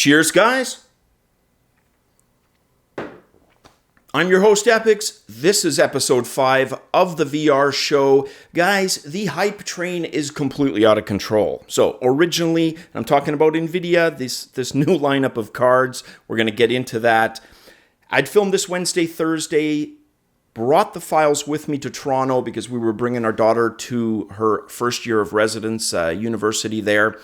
Cheers, guys. I'm your host, Epix. This is episode 5 of the VR show. Guys, the hype train is completely out of control. So originally, I'm talking about Nvidia, this new lineup of cards. We're going to get into that. I'd filmed this Wednesday, Thursday, brought the files with me to Toronto because we were bringing our daughter to her first year of residence, university there.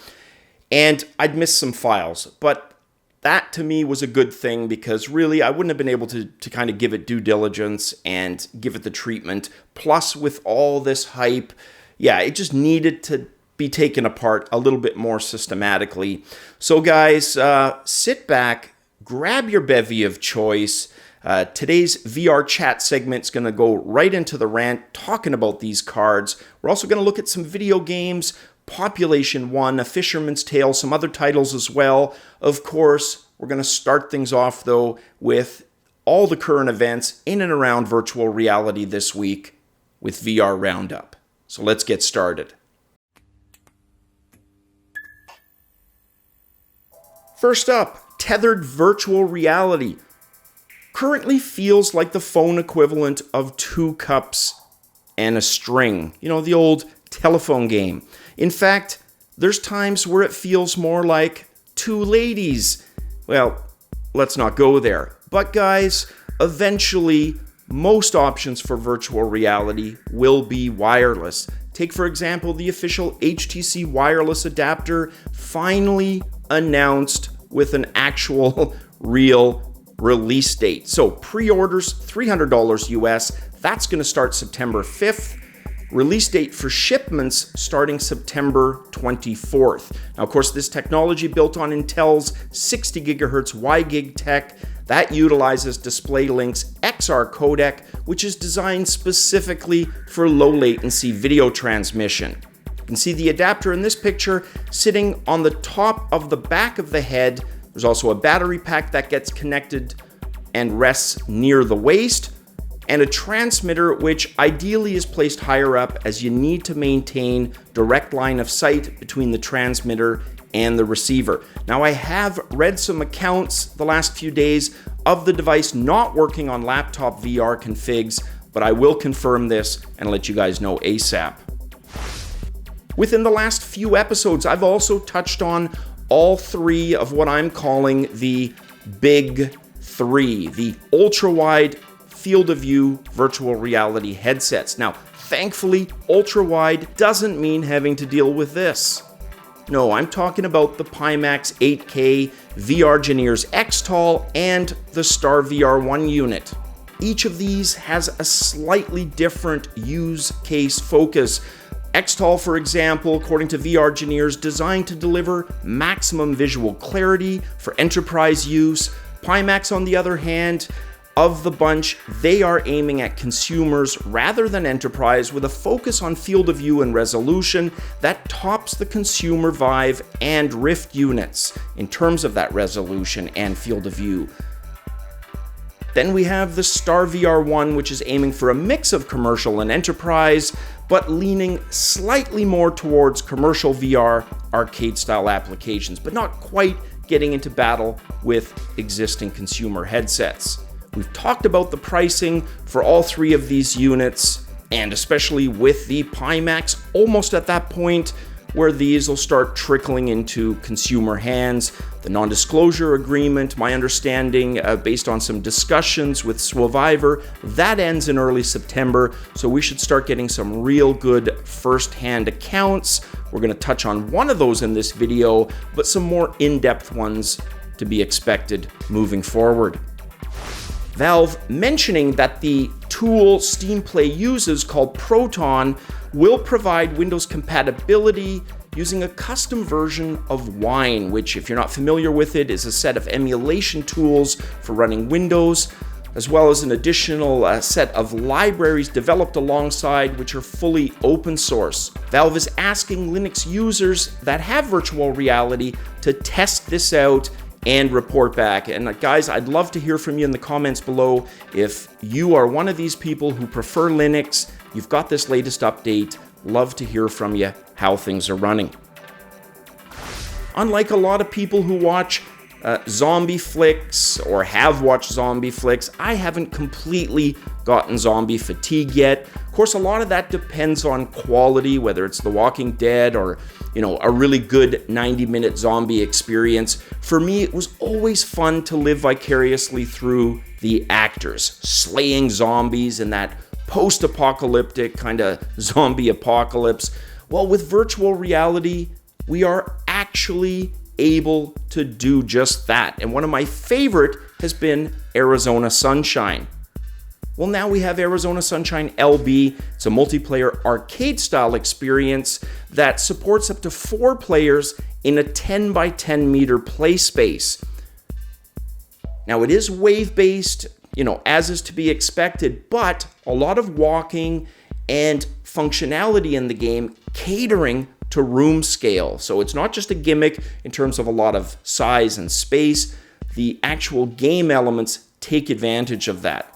And I'd missed some files, but that to me was a good thing because really I wouldn't have been able to kind of give it due diligence and give it the treatment. Plus with all this hype, yeah, it just needed to be taken apart a little bit more systematically. So guys, sit back, grab your bevy of choice. Today's VR chat segment is going to go right into the rant talking about these cards. We're also going to look at some video games, Population One, A Fisherman's Tale, some other titles as well. Of course, we're going to start things off, though, with all the current events in and around virtual reality this week with VR Roundup. So let's get started. First up, tethered virtual reality. Currently feels like the phone equivalent of 2 cups and a string. You know, the old telephone game. In fact, there's times where it feels more like 2 ladies. Well, let's not go there. But guys, eventually, most options for virtual reality will be wireless. Take, for example, the official HTC Wireless adapter finally announced with an actual real release date. So pre-orders, $300 US. That's going to start September 5th. Release date for shipments starting September 24th. Now, of course, this technology built on Intel's 60 gigahertz WiGig tech that utilizes DisplayLink's XR codec, which is designed specifically for low latency video transmission. You can see the adapter in this picture sitting on the top of the back of the head. There's also a battery pack that gets connected and rests near the waist, and a transmitter which ideally is placed higher up as you need to maintain direct line of sight between the transmitter and the receiver. Now, I have read some accounts the last few days of the device not working on laptop VR configs, but I will confirm this and let you guys know ASAP. Within the last few episodes, I've also touched on all 3 of what I'm calling the big 3, the ultra-wide field of view virtual reality headsets. Now, thankfully, ultra-wide doesn't mean having to deal with this. No, I'm talking about the Pimax 8K VRgineers X-Tall and the StarVR One unit. Each of these has a slightly different use case focus. X-Tall, for example, according to VRgineers, designed to deliver maximum visual clarity for enterprise use. Pimax, on the other hand, of the bunch, they are aiming at consumers rather than enterprise with a focus on field of view and resolution that tops the consumer Vive and Rift units in terms of that resolution and field of view. Then we have the StarVR One, which is aiming for a mix of commercial and enterprise, but leaning slightly more towards commercial VR arcade-style applications, but not quite getting into battle with existing consumer headsets. We've talked about the pricing for all 3 of these units, and especially with the Pimax almost at that point where these will start trickling into consumer hands. The non-disclosure agreement, my understanding, based on some discussions with Survivor, that ends in early September, so we should start getting some real good first-hand accounts. We're going to touch on one of those in this video, but some more in-depth ones to be expected moving forward. Valve mentioning that the tool Steam Play uses called Proton will provide Windows compatibility using a custom version of Wine, which, if you're not familiar with it, is a set of emulation tools for running Windows, as well as an additional set of libraries developed alongside, which are fully open source. Valve is asking Linux users that have virtual reality to test this out and report back. And guys, I'd love to hear from you in the comments below. If you are one of these people who prefer Linux, you've got this latest update, love to hear from you how things are running. Unlike a lot of people who watch zombie flicks or have watched zombie flicks. I haven't completely gotten zombie fatigue yet. Of course, a lot of that depends on quality, whether it's The Walking Dead or, a really good 90-minute zombie experience. For me, it was always fun to live vicariously through the actors, slaying zombies in that post-apocalyptic kind of zombie apocalypse. Well, with virtual reality, we are actually able to do just that. And one of my favorite has been Arizona Sunshine. Well, now we have Arizona Sunshine LB. It's a multiplayer arcade-style experience that supports up to 4 players in a 10 by 10 meter play space. Now, it is wave-based, as is to be expected, but a lot of walking and functionality in the game catering to room scale. So it's not just a gimmick in terms of a lot of size and space. The actual game elements take advantage of that.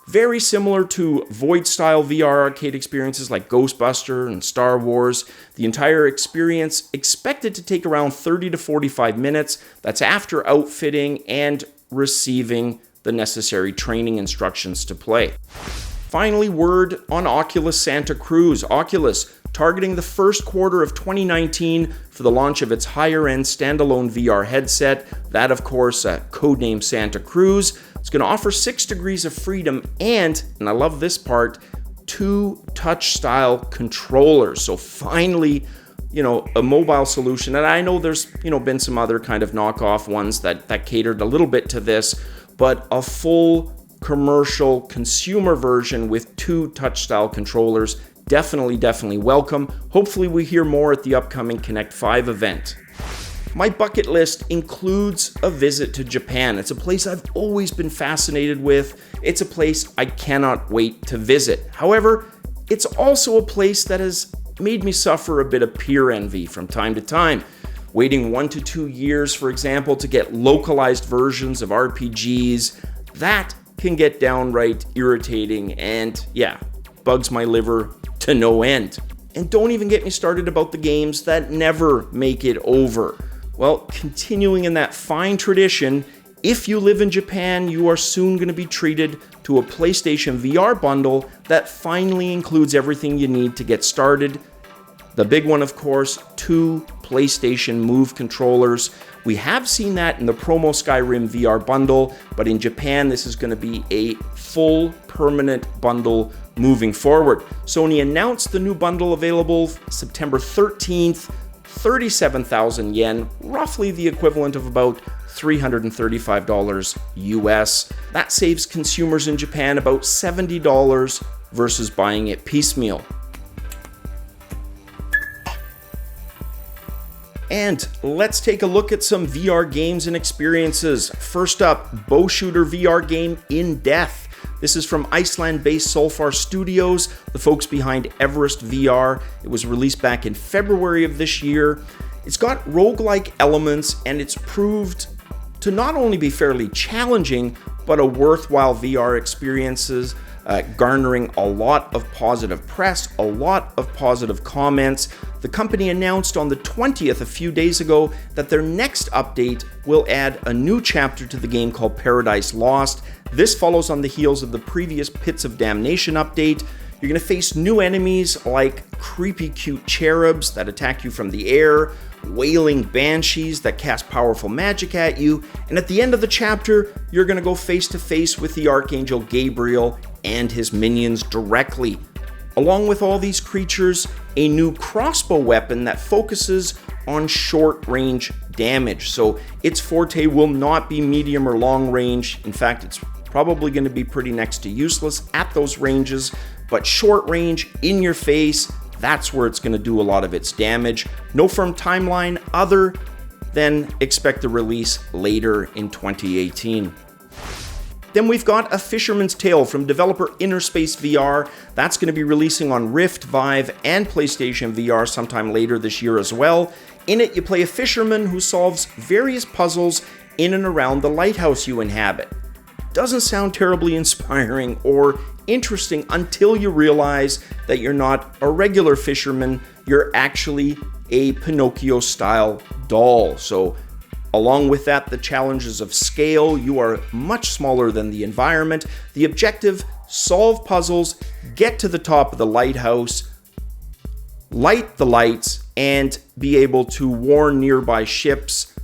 Very similar to Void-style VR arcade experiences like Ghostbuster and Star Wars. The entire experience expected to take around 30 to 45 minutes. That's after outfitting and receiving the necessary training instructions to play. Finally, word on Oculus Santa Cruz. Oculus targeting the first quarter of 2019 for the launch of its higher-end standalone VR headset. That, of course, codenamed Santa Cruz. It's going to offer 6 degrees of freedom and I love this part, 2 touch-style controllers. So finally, a mobile solution. And I know there's, been some other kind of knockoff ones that catered a little bit to this, but a full commercial consumer version with 2 touch-style controllers. Definitely welcome. Hopefully we hear more at the upcoming Connect 5 event. My bucket list includes a visit to Japan. It's a place I've always been fascinated with. It's a place I cannot wait to visit. However, it's also a place that has made me suffer a bit of peer envy from time to time. Waiting 1 to 2 years, for example, to get localized versions of RPGs, that can get downright irritating and, bugs my liver to no end. And don't even get me started about the games that never make it over. Well, continuing in that fine tradition, if you live in Japan, you are soon going to be treated to a PlayStation VR bundle that finally includes everything you need to get started. The big one, of course, 2 PlayStation Move controllers. We have seen that in the promo Skyrim VR bundle, but in Japan, this is going to be a full permanent bundle moving forward. Sony announced the new bundle available September 13th, 37,000 yen, roughly the equivalent of about $335 US. That saves consumers in Japan about $70 versus buying it piecemeal. And let's take a look at some VR games and experiences. First up, bow shooter VR game In Death. This is from Iceland-based Solfar Studios, the folks behind Everest VR. It was released back in February of this year. It's got roguelike elements and it's proved to not only be fairly challenging, but a worthwhile VR experiences, garnering a lot of positive press, a lot of positive comments. The company announced on the 20th, a few days ago, that their next update will add a new chapter to the game called Paradise Lost. This follows on the heels of the previous Pits of Damnation update. You're going to face new enemies like creepy cute cherubs that attack you from the air, wailing banshees that cast powerful magic at you, and at the end of the chapter, you're going to go face to face with the Archangel Gabriel and his minions directly. Along with all these creatures, a new crossbow weapon that focuses on short-range damage. So its forte will not be medium or long range. In fact, it's probably going to be pretty next to useless at those ranges, but short range, in your face, that's where it's going to do a lot of its damage. No firm timeline other than expect the release later in 2018. Then we've got A Fisherman's Tale from developer Innerspace VR. That's going to be releasing on Rift, Vive, and PlayStation VR sometime later this year as well. In it, you play a fisherman who solves various puzzles in and around the lighthouse you inhabit. Doesn't sound terribly inspiring or interesting until you realize that you're not a regular fisherman, you're actually a Pinocchio-style doll. So Along with that, the challenges of scale. You are much smaller than the environment. The objective, solve puzzles, get to the top of the lighthouse, light the lights, and be able to warn nearby ships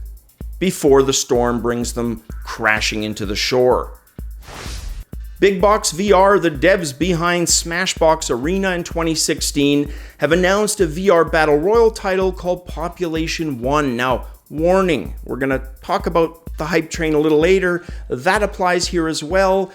before the storm brings them crashing into the shore. Big Box VR, the devs behind Smashbox Arena in 2016, have announced a VR Battle Royale title called Population 1. Now, warning, we're going to talk about the hype train a little later. That applies here as well.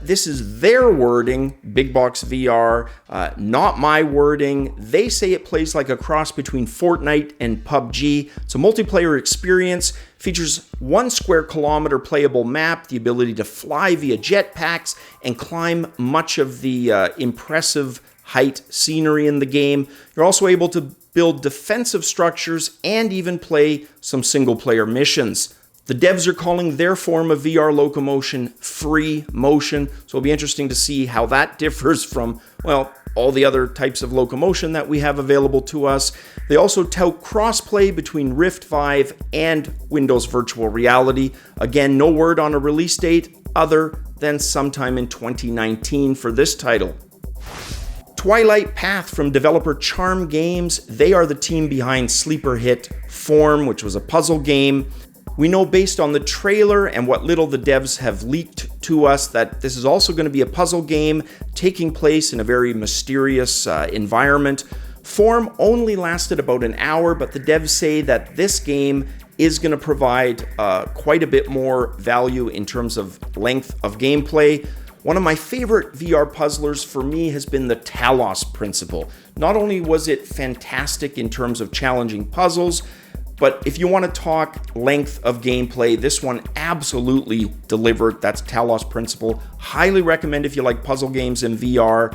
This is their wording, Big Box VR, not my wording. They say it plays like a cross between Fortnite and PUBG. It's a multiplayer experience, features 1 square kilometer playable map, the ability to fly via jetpacks and climb much of the impressive height scenery in the game. You're also able to build defensive structures and even play some single player missions. The devs are calling their form of VR locomotion free motion, so it'll be interesting to see how that differs from, well, all the other types of locomotion that we have available to us. They also tout crossplay between Rift Vive and Windows Virtual Reality. Again, no word on a release date other than sometime in 2019 for this title. Twilight Path from developer Charm Games. They are the team behind sleeper hit Form, which was a puzzle game. We know based on the trailer and what little the devs have leaked to us that this is also going to be a puzzle game taking place in a very mysterious environment. Form only lasted about an hour, but the devs say that this game is going to provide quite a bit more value in terms of length of gameplay. One of my favorite VR puzzlers for me has been the Talos principle. Not only was it fantastic in terms of challenging puzzles, but if you want to talk length of gameplay, this one absolutely delivered. That's Talos principle. Highly recommend if you like puzzle games in VR.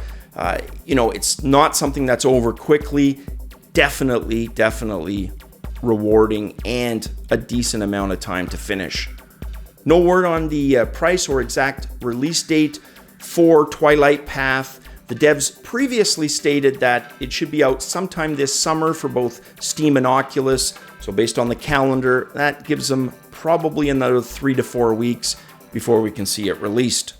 It's not something that's over quickly. Definitely rewarding and a decent amount of time to finish. No word on the price or exact release date for Twilight Path. The devs previously stated that it should be out sometime this summer for both Steam and Oculus. So based on the calendar, that gives them probably another 3 to 4 weeks before we can see it released.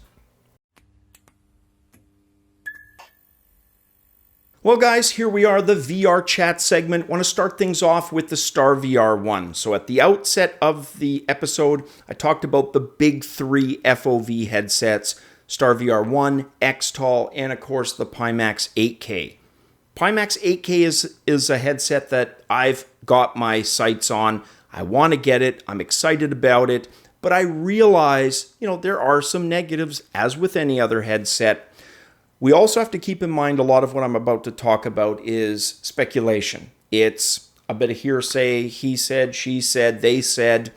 Well guys, here we are, the VR chat segment. I want to start things off with the StarVR One. So at the outset of the episode, I talked about the big 3 FOV headsets, StarVR One, XTAL, and of course the Pimax 8K. Pimax 8K is a headset that I've got my sights on. I want to get it. I'm excited about it. But I realize, there are some negatives, as with any other headset. We also have to keep in mind a lot of what I'm about to talk about is speculation. It's a bit of hearsay, he said, she said, they said.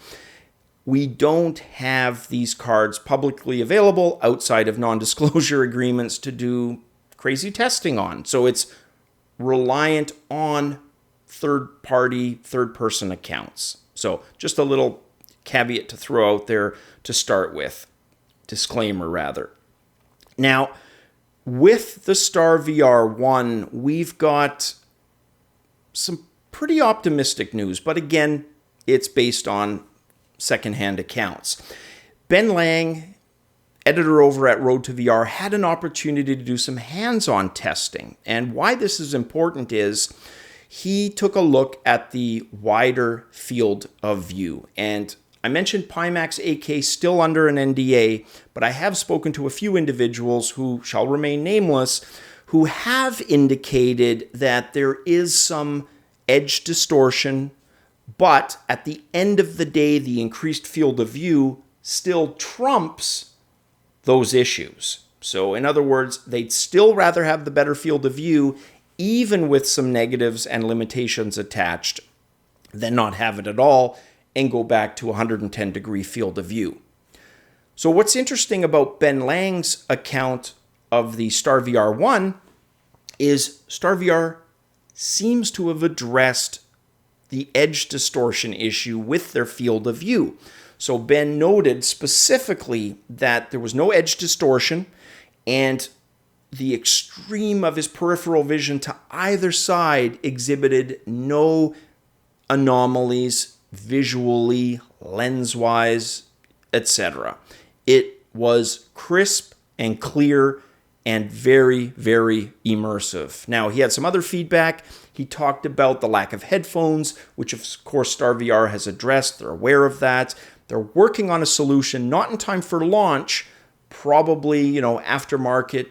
We don't have these cards publicly available outside of non-disclosure agreements to do crazy testing on. So it's reliant on third-party, third-person accounts. So just a little caveat to throw out there to start with. Disclaimer, rather. Now, with the StarVR One, we've got some pretty optimistic news, but again, it's based on secondhand accounts. Ben Lan, editor over at RoadtoVR, had an opportunity to do some hands-on testing. And why this is important is he took a look at the wider field of view. And I mentioned Pimax 8K still under an NDA, but I have spoken to a few individuals who shall remain nameless who have indicated that there is some edge distortion, but at the end of the day, the increased field of view still trumps those issues. So in other words, they'd still rather have the better field of view, even with some negatives and limitations attached, than not have it at all and go back to 110 degree field of view. So what's interesting about Ben Lan's account of the StarVR One is StarVR seems to have addressed the edge distortion issue with their field of view. So Ben noted specifically that there was no edge distortion and the extreme of his peripheral vision to either side exhibited no anomalies visually, lens-wise, etc. It was crisp and clear and very, very immersive. Now, he had some other feedback. He talked about the lack of headphones, which of course StarVR has addressed. They're aware of that. They're working on a solution, not in time for launch, probably, aftermarket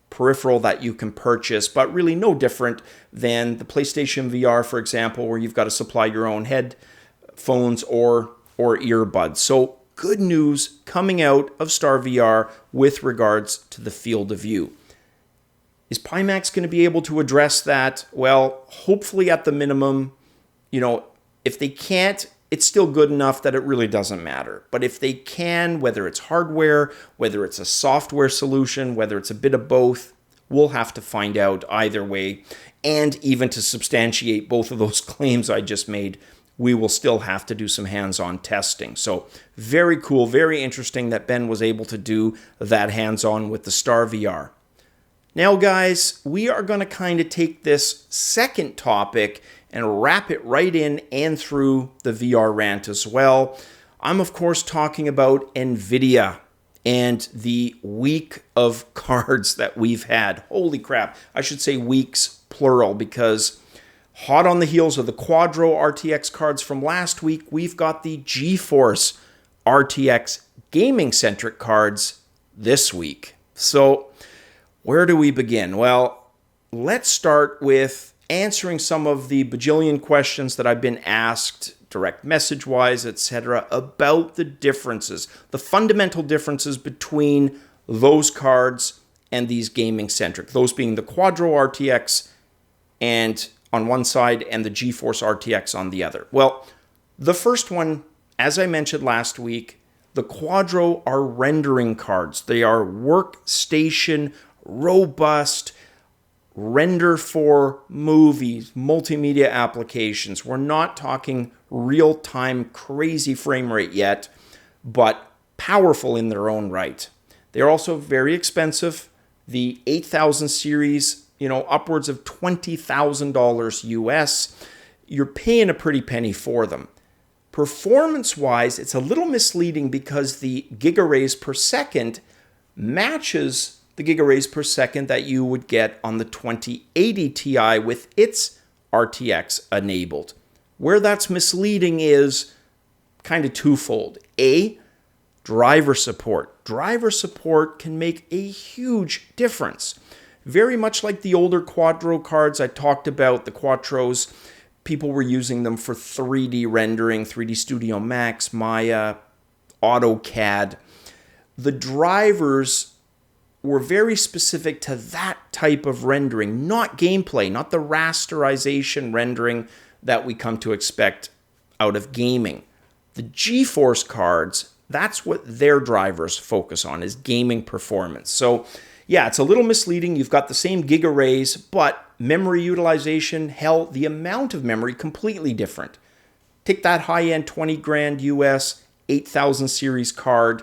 peripheral that you can purchase, but really no different than the PlayStation VR, for example, where you've got to supply your own headphones or earbuds. So good news coming out of StarVR with regards to the field of view. Is Pimax going to be able to address that? Well, hopefully at the minimum, if they can't, it's still good enough that it really doesn't matter. But if they can, whether it's hardware, whether it's a software solution, whether it's a bit of both, we'll have to find out either way. And even to substantiate both of those claims I just made, we will still have to do some hands-on testing. So very cool, very interesting that Ben was able to do that hands-on with the StarVR. Now, guys, we are going to kind of take this second topic and wrap it right in and through the VR rant as well. I'm, of course, talking about Nvidia and the week of cards that we've had. Holy crap. I should say weeks, plural, because hot on the heels of the Quadro RTX cards from last week, we've got the Geforce RTX gaming-centric cards this week. So where do we begin? Well, let's start with answering some of the bajillion questions that I've been asked, direct message-wise, etc., about the differences, the fundamental differences between those cards and these gaming-centric, those being the Quadro RTX and on one side and the Geforce RTX on the other. Well, the first one, as I mentioned last week, the Quadro are rendering cards. They are workstation, robust, render for movies, multimedia applications. We're not talking real-time crazy frame rate yet, but powerful in their own right. They're also very expensive. The 8000 series, upwards of $20,000 US. You're paying a pretty penny for them. Performance-wise, it's a little misleading because the gigaраys per second matches the gigaраys per second that you would get on the 2080 Ti with its RTX enabled. Where that's misleading is kind of twofold. A, driver support. Driver support can make a huge difference. Very much like the older Quadro cards I talked about, the Quattros, people were using them for 3D rendering, 3D Studio Max, Maya, AutoCAD. The drivers were very specific to that type of rendering, not gameplay, not the rasterization rendering that we come to expect out of gaming. The Geforce cards, that's what their drivers focus on, is gaming performance. So yeah, it's a little misleading. You've got the same gigaраys, but memory utilization, hell, the amount of memory, completely different. Take that high-end 20 grand US 8000 series card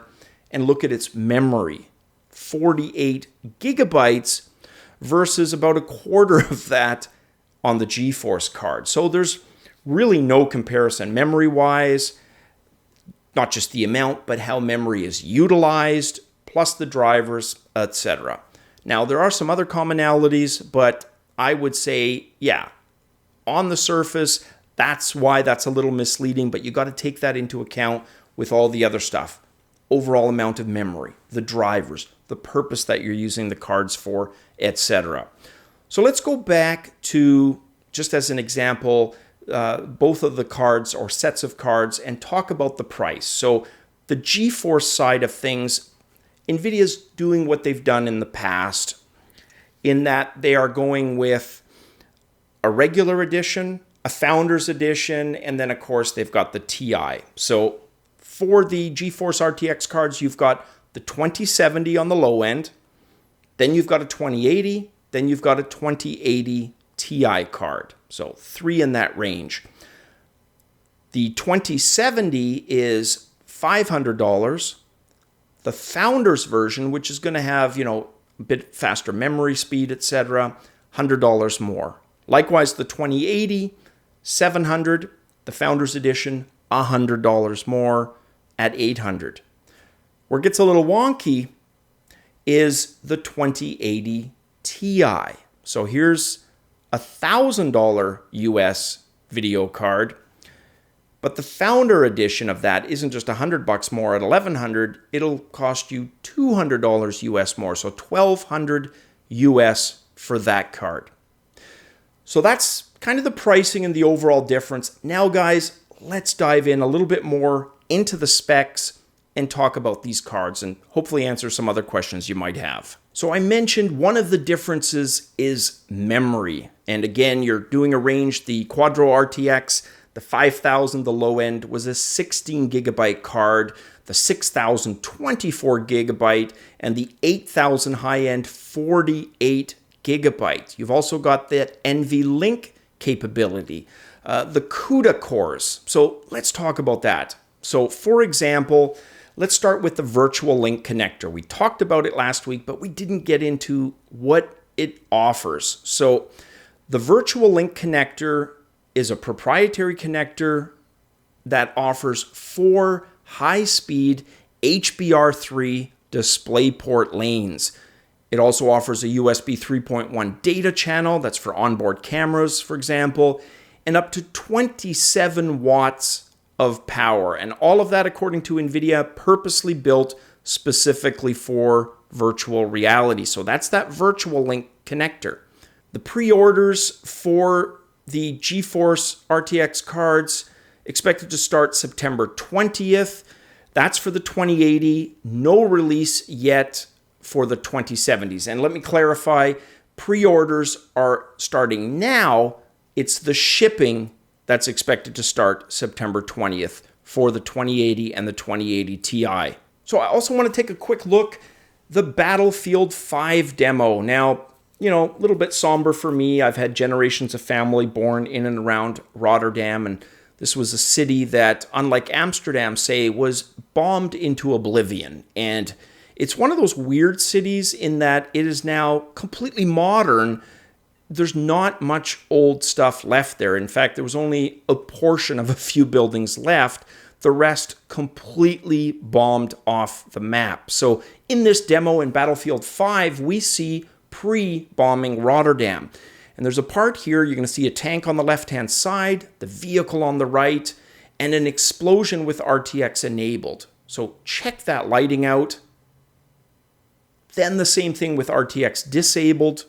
and look at its memory. 48 gigabytes versus about a quarter of that on the Geforce card. So there's really no comparison memory-wise, not just the amount, but how memory is utilized, plus the drivers, etc. Now, there are some other commonalities, but I would say, yeah, on the surface, that's why that's a little misleading, but you got to take that into account with all the other stuff. Overall amount of memory, the drivers, the purpose that you're using the cards for, etc. So let's go back to, just as an example, both of the cards or sets of cards and talk about the price. So the Geforce side of things, Nvidia's doing what they've done in the past in that they are going with a regular edition, a Founders Edition, and then of course they've got the Ti. So for the Geforce RTX cards, you've got the 2070 on the low end, then you've got a 2080, then you've got a 2080 Ti card. So 3 in that range. The 2070 is $500. The Founders version, which is going to have, a bit faster memory speed, etc., $100 more. Likewise, the 2080, $700. The Founders Edition, $100 more at $800. Where it gets a little wonky is the 2080 Ti. So here's $1,000 US video card, but the founder edition of that isn't just $100 more at $1,100. It'll cost you $200 US more, so $1,200 US for that card. So that's kind of the pricing and the overall difference. Now, guys, let's dive in a little bit more into the specs and talk about these cards and hopefully answer some other questions you might have. So I mentioned one of the differences is memory. And again, you're doing a range. The Quadro RTX, the 5000, the low end, was a 16 gigabyte card. The 6000, 24 gigabyte, and the 8000 high end, 48 gigabyte. You've also got that NVLink capability, the CUDA cores. So let's talk about that. So for example, let's start with the virtual link connector. We talked about it last week, but we didn't get into what it offers. So the virtual link connector is a proprietary connector that offers 4 high-speed HBR3 DisplayPort lanes. It also offers a USB 3.1 data channel, that's for onboard cameras, for example, and up to 27 watts of power. And all of that, according to Nvidia, purposely built specifically for virtual reality. So that's that virtual link connector. The pre-orders for the Geforce RTX cards expected to start September 20th. That's for the 2080. No release yet for the 2070s. And let me clarify, pre-orders are starting now. It's the shipping that's expected to start September 20th for the 2080 and the 2080 Ti. So I also want to take a quick look, the Battlefield 5 demo. Now, you know, a little bit somber for me. I've had generations of family born in and around Rotterdam, and this was a city that, unlike Amsterdam, say, was bombed into oblivion. And it's one of those weird cities in that it is now completely modern. There's not much old stuff left there. In fact, there was only a portion of a few buildings left. The rest completely bombed off the map. So in this demo in Battlefield 5, we see pre-bombing Rotterdam. And there's a part here, you're going to see a tank on the left-hand side, the vehicle on the right, and an explosion with RTX enabled. So check that lighting out. Then the same thing with RTX disabled.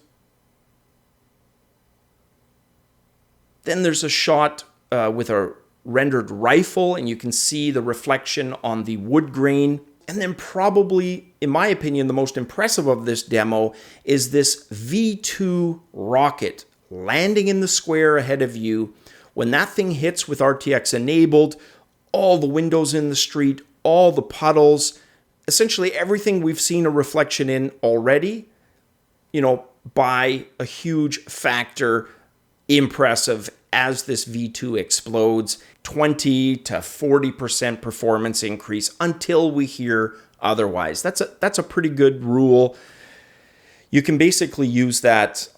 Then there's a shot with a rendered rifle, and you can see the reflection on the wood grain. And then probably, in my opinion, the most impressive of this demo is this V2 rocket landing in the square ahead of you. When that thing hits with RTX enabled, all the windows in the street, all the puddles, essentially everything we've seen a reflection in already, you know, by a huge factor, impressive as this V2 explodes. 20 to 40% performance increase until we hear otherwise. That's a pretty good rule. You can basically use that,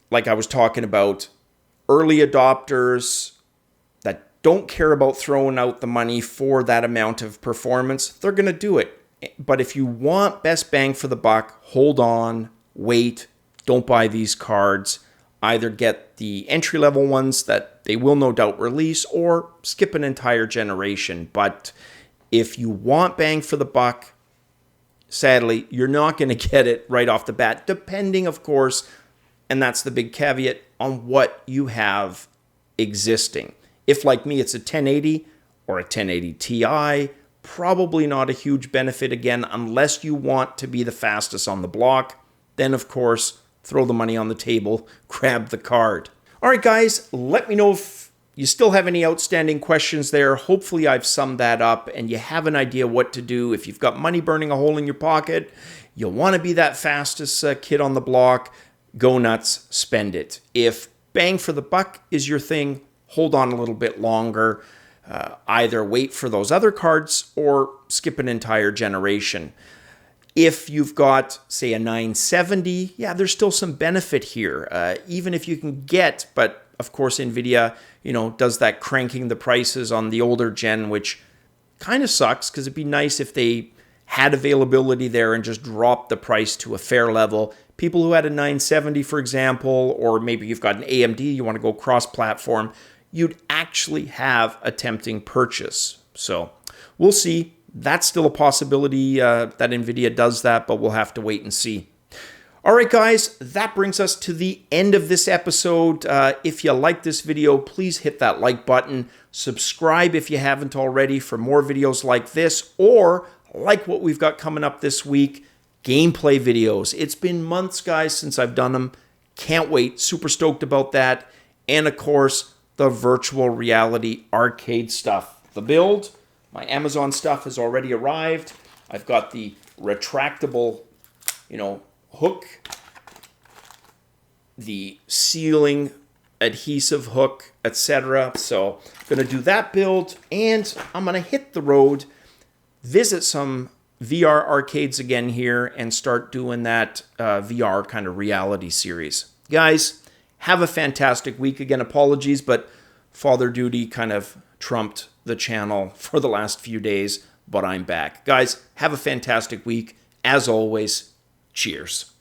like I was talking about, early adopters that don't care about throwing out the money for that amount of performance, they're going to do it. But if you want best bang for the buck, hold on, wait, don't buy these cards. Either get the entry-level ones that they will no doubt release or skip an entire generation. But if you want bang for the buck, sadly, you're not going to get it right off the bat, depending, of course, and that's the big caveat, on what you have existing. If, like me, it's a 1080 or a 1080 Ti, probably not a huge benefit again, unless you want to be the fastest on the block. Then, of course, throw the money on the table, grab the card. All right, guys, let me know if you still have any outstanding questions there. Hopefully I've summed that up and you have an idea what to do. If you've got money burning a hole in your pocket, you want to be that fastest kid on the block, go nuts, spend it. If bang for the buck is your thing, hold on a little bit longer. Either wait for those other cards or skip an entire generation. If you've got, say, a 970, yeah, there's still some benefit here. Even if you can get, but of course, Nvidia, does that cranking the prices on the older gen, which kind of sucks because it'd be nice if they had availability there and just dropped the price to a fair level. People who had a 970, for example, or maybe you've got an AMD, you want to go cross-platform, you'd actually have a tempting purchase. So we'll see. That's still a possibility that Nvidia does that, but we'll have to wait and see. All right, guys, that brings us to the end of this episode. If you like this video, please hit that like button. Subscribe if you haven't already for more videos like this, or like what we've got coming up this week, gameplay videos. It's been months, guys, since I've done them. Can't wait. Super stoked about that. And, of course, the virtual reality arcade stuff. The build, my Amazon stuff has already arrived. I've got the retractable, hook, the sealing adhesive hook, etc. So I'm going to do that build, and I'm going to hit the road, visit some VR arcades again here, and start doing that VR kind of reality series. Guys, have a fantastic week. Again, apologies, but Father Duty kind of trumped the channel for the last few days, but I'm back. Guys, have a fantastic week. As always, cheers.